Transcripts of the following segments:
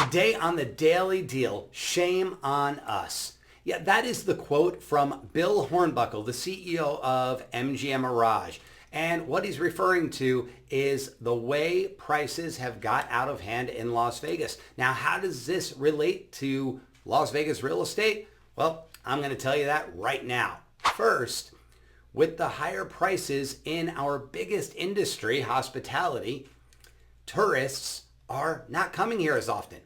Today on the Daily Deal, shame on us. Yeah, that is the quote from Bill Hornbuckle, the CEO of MGM Mirage. And what he's referring to is the way prices have got out of hand in Las Vegas. Now, how does this relate to Las Vegas real estate? Well, I'm going to tell you that right now. First, with the higher prices in our biggest industry, hospitality, tourists are not coming here as often.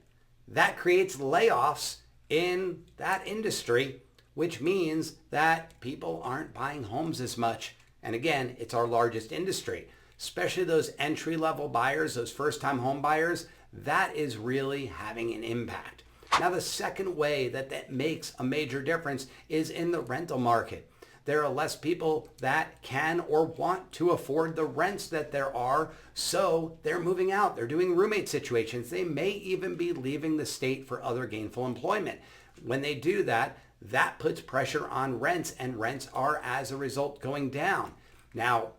That creates layoffs in that industry, which means that people aren't buying homes as much. And again, it's our largest industry, especially those entry-level buyers, those first-time home buyers. That is really having an impact. Now, the second way that makes a major difference is in the rental market. There are less people that can or want to afford the rents that there are, so they're moving out. They're doing roommate situations. They may even be leaving the state for other gainful employment. When they do that, that puts pressure on rents, and rents are, as a result, going down. Now,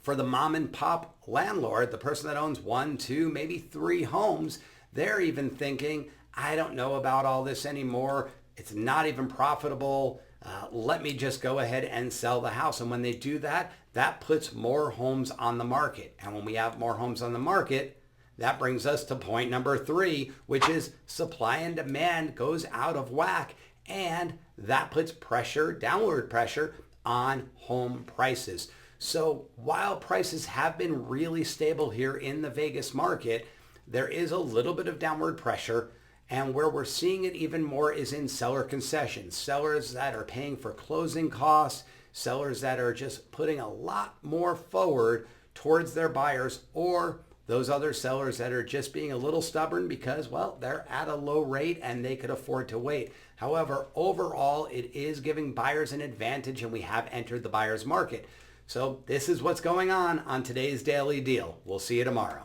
for the mom and pop landlord, the person that owns 1, 2, maybe 3 homes, they're even thinking, I don't know about all this anymore. It's not even profitable. Let me just go ahead and sell the house. And when they do that, that puts more homes on the market. And when we have more homes on the market, that brings us to point number 3, which is supply and demand goes out of whack. And that puts pressure, downward pressure on home prices. So while prices have been really stable here in the Vegas market, there is a little bit of downward pressure. And where we're seeing it even more is in seller concessions. Sellers that are paying for closing costs, sellers that are just putting a lot more forward towards their buyers, or those other sellers that are just being a little stubborn because, well, they're at a low rate and they could afford to wait. However, overall, it is giving buyers an advantage, and we have entered the buyer's market. So this is what's going on today's Daily Deal. We'll see you tomorrow.